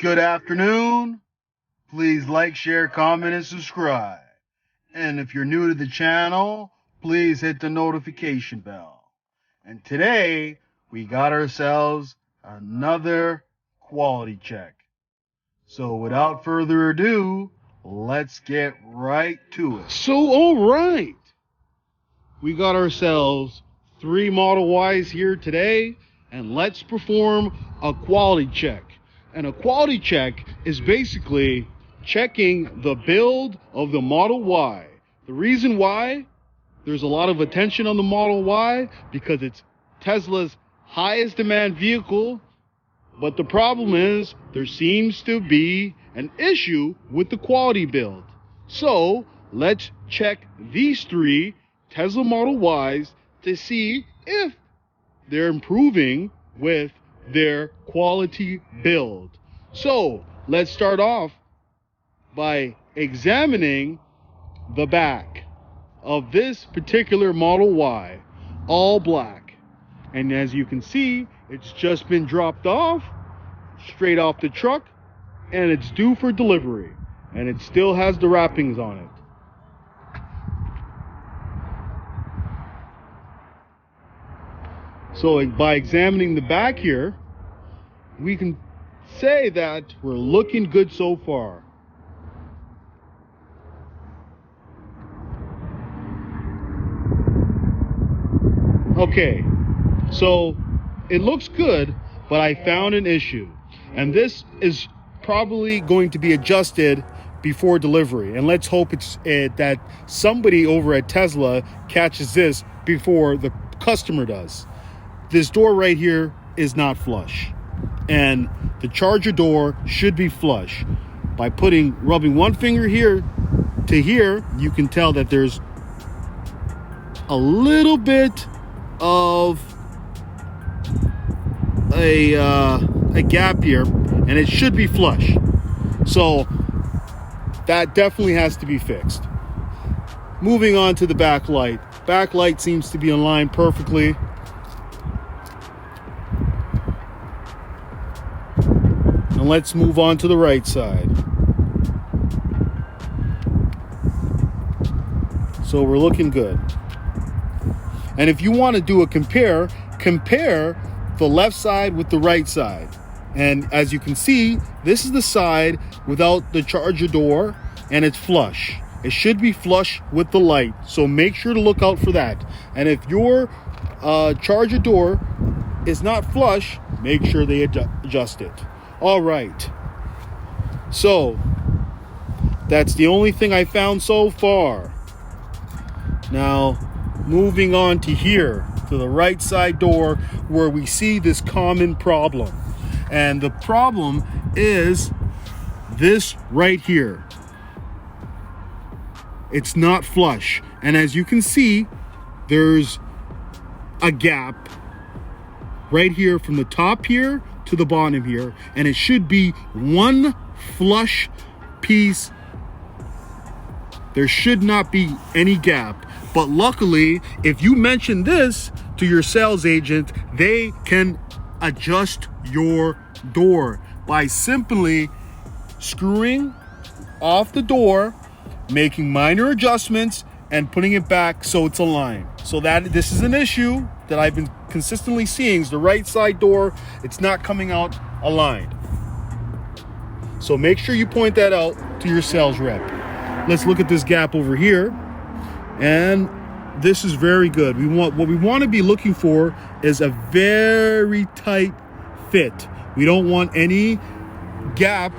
Good afternoon. Please like, share, comment, and subscribe. And if you're new to the channel, please hit the notification bell. And today, we got ourselves another quality check. So without further ado, let's get right to it. So, all right. We got ourselves 3 Model Ys here today, and let's perform a quality check. And a quality check is basically checking the build of the Model Y. The reason why there's a lot of attention on the Model Y because it's Tesla's highest demand vehicle, but the problem is there seems to be an issue with the quality build. So let's check these 3 Tesla Model Ys to see if they're improving with their quality build. So let's start off by examining the back of this particular Model Y, all black. And as you can see, it's just been dropped off, straight off the truck, and it's due for delivery. And it still has the wrappings on it. So by examining the back here, we can say that we're looking good so far. Okay, so it looks good, but I found an issue. And this is probably going to be adjusted before delivery. And let's hope that somebody over at Tesla catches this before the customer does. This door right here is not flush, and the charger door should be flush. By rubbing one finger here to here, you can tell that there's a little bit of a gap here, and it should be flush. So that definitely has to be fixed. Moving on to the backlight. Backlight seems to be in line perfectly. And let's move on to the right side. So we're looking good. And if you want to do a compare the left side with the right side. And as you can see, this is the side without the charger door, and it's flush. It should be flush with the light. So make sure to look out for that. And if your charger door is not flush, make sure they adjust it. All right, so that's the only thing I found so far. Now, moving on to here, to the right side door, where we see this common problem. And the problem is this right here. It's not flush. And as you can see, there's a gap right here from the top here to the bottom here, and it should be one flush piece. There should not be any gap. But luckily, if you mention this to your sales agent, they can adjust your door by simply screwing off the door, making minor adjustments, and putting it back so it's aligned. So that this is an issue that I've been consistently seeing, is the right side door, it's not coming out aligned. So make sure you point that out to your sales rep. Let's look at this gap over here. And this is very good. What we want to be looking for is a very tight fit. We don't want any gap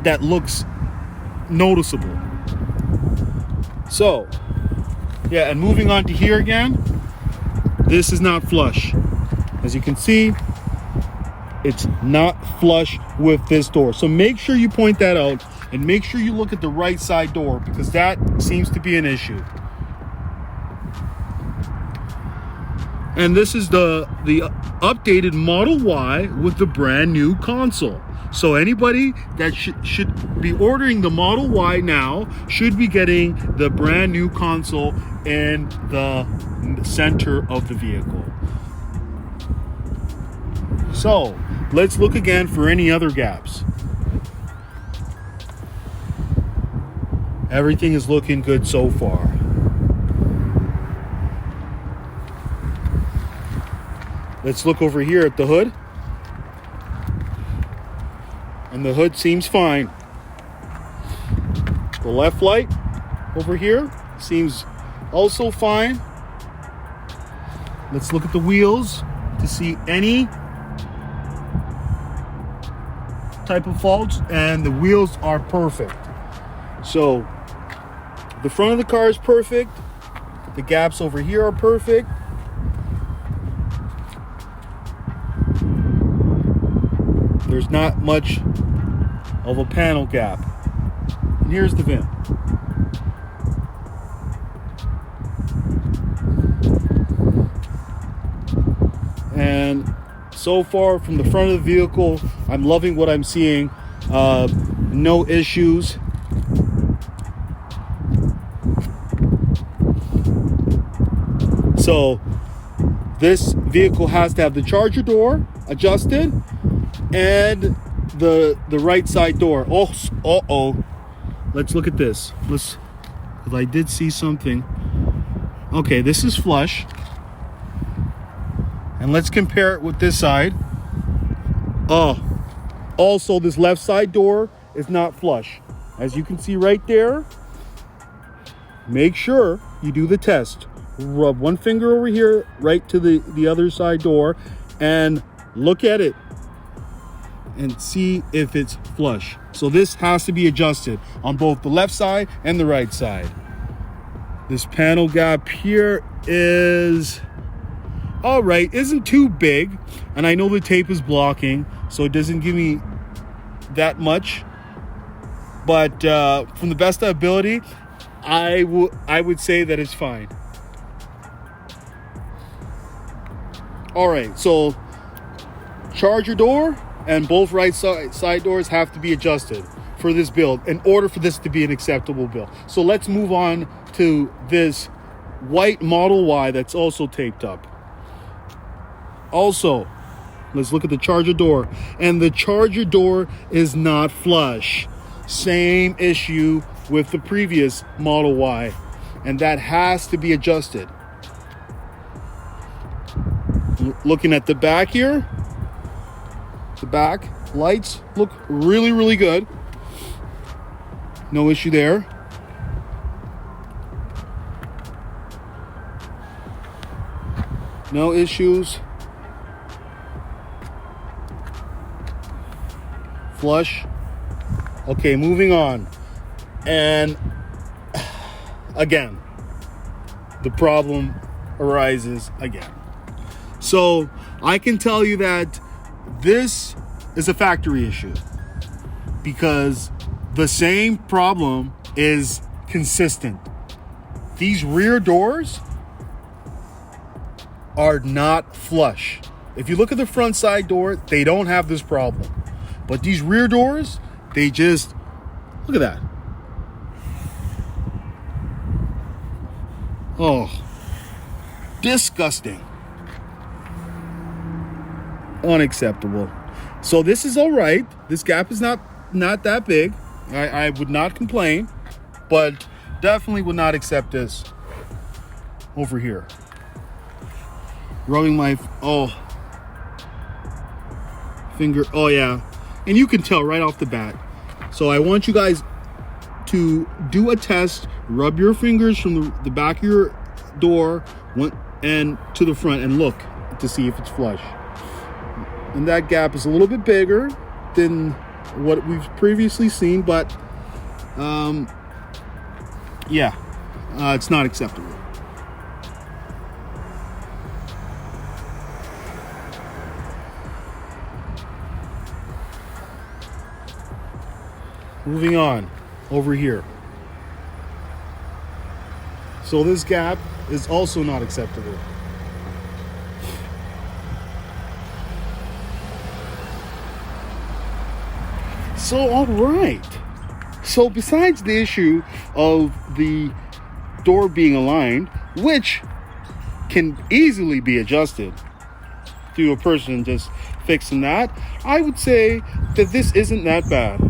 that looks noticeable. So, yeah, and moving on to here again, this is not flush. As you can see, it's not flush with this door. So make sure you point that out, and make sure you look at the right side door, because that seems to be an issue. And this is the updated Model Y with the brand new console. So anybody that should be ordering the Model Y now should be getting the brand new console in the center of the vehicle. So let's look again for any other gaps. Everything is looking good so far. Let's look over here at the hood. And the hood seems fine. The left light over here seems also fine. Let's look at the wheels to see any type of faults, and the wheels are perfect. So the front of the car is perfect. The gaps over here are perfect. There's not much of a panel gap. And here's the VIN. And so far from the front of the vehicle, I'm loving what I'm seeing. No issues. So this vehicle has to have the charger door adjusted and the right side door. Oh, let's look at this. Because I did see something. Okay, this is flush. And let's compare it with this side. Oh, also this left side door is not flush. As you can see right there, make sure you do the test. Rub one finger over here right to the other side door and look at it and see if it's flush. So this has to be adjusted on both the left side and the right side. This panel gap here is all right, isn't too big, and I know the tape is blocking, so it doesn't give me that much, but from the best of ability, I would say that it's fine. All right, so charger door and both right side doors have to be adjusted for this build in order for this to be an acceptable build. So let's move on to this white Model Y that's also taped up. Also, let's look at the charger door, and the charger door is not flush. Same issue with the previous Model Y, and that has to be adjusted. Looking at the back here, the back lights look really, really good. No issue there. No issues. Flush. Okay, moving on. And again, the problem arises again. So I can tell you that this is a factory issue because the same problem is consistent. These rear doors are not flush. If you look at the front side door, they don't have this problem. But these rear doors, they just, look at that. Oh, disgusting. Unacceptable. So this is all right. This gap is not that big. I would not complain, but definitely would not accept this over here. Rubbing my, finger, oh yeah. And you can tell right off the bat. So I want you guys to do a test. Rub your fingers from the back of your door and to the front and look to see if it's flush. And that gap is a little bit bigger than what we've previously seen, but it's not acceptable. Moving on over here. So this gap is also not acceptable. So, all right. So besides the issue of the door being aligned, which can easily be adjusted to a person just fixing that, I would say that this isn't that bad.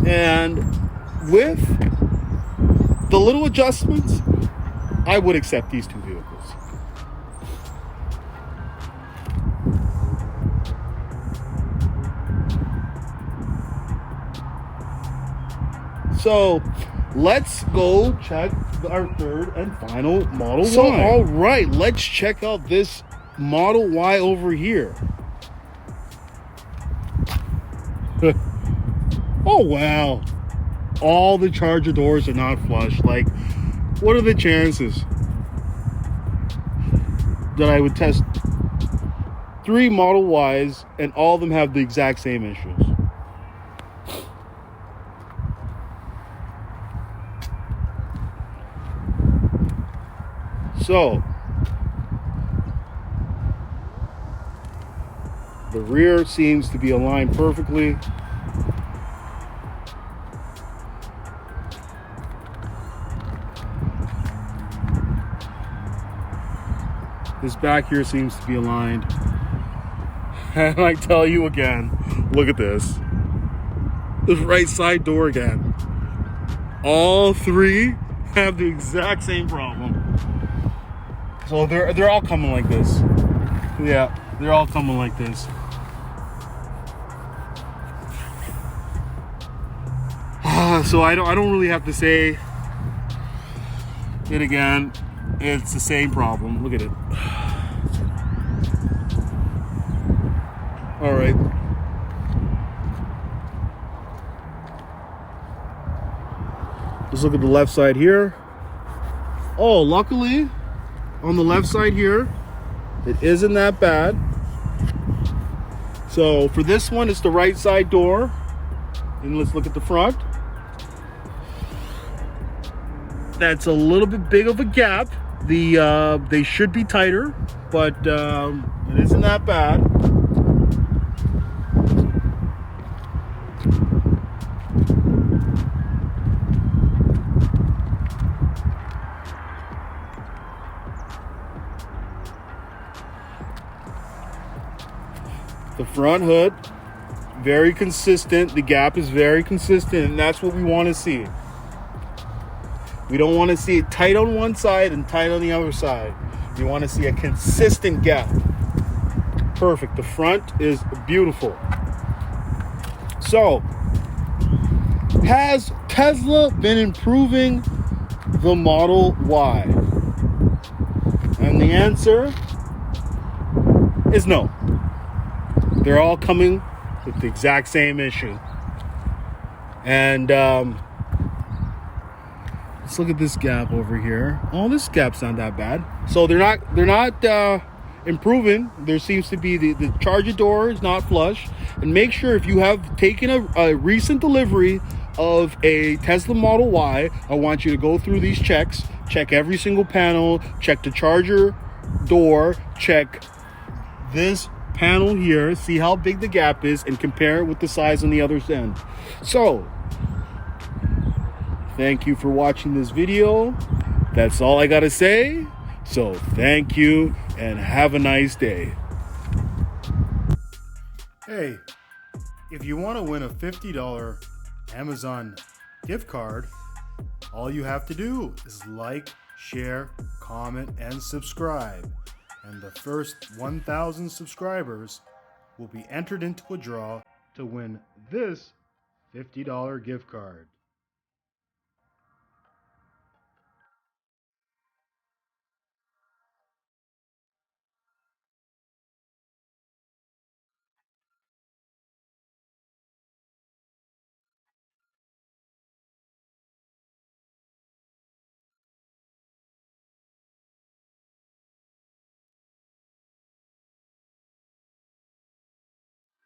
And with the little adjustments, I would accept these two vehicles. So let's go check our third and final Model Y. So all right, let's check out this Model Y over here. Oh wow, all the charger doors are not flush. Like, what are the chances that I would test 3 Model Ys and all of them have the exact same issues? So the rear seems to be aligned perfectly. This back here seems to be aligned. And I tell you again, look at this. This right side door again. All 3 have the exact same problem. So they're all coming like this. Yeah, they're all coming like this. So I don't really have to say it again. It's the same problem. Look at it. All right. Let's look at the left side here. Oh, luckily, on the left side here, it isn't that bad. So for this one, it's the right side door. And let's look at the front. That's a little bit big of a gap. They should be tighter, but it isn't that bad. The front hood, very consistent. The gap is very consistent, and that's what we want to see. We don't want to see it tight on one side and tight on the other side. We want to see a consistent gap. Perfect. The front is beautiful. So, has Tesla been improving the Model Y? And the answer is no. They're all coming with the exact same issue. And let's look at this gap over here. Oh, this gap's not that bad. So they're not improving. There seems to be the charger door is not flush. And make sure if you have taken a recent delivery of a Tesla Model Y, I want you to go through these checks. Check every single panel. Check the charger door. Check this panel here, see how big the gap is, and compare it with the size on the other end. So thank you for watching this video. That's all I gotta say. So thank you and have a nice day. Hey, if you want to win a $50 Amazon gift card, all you have to do is like, share, comment, and subscribe. And the first 1,000 subscribers will be entered into a draw to win this $50 gift card.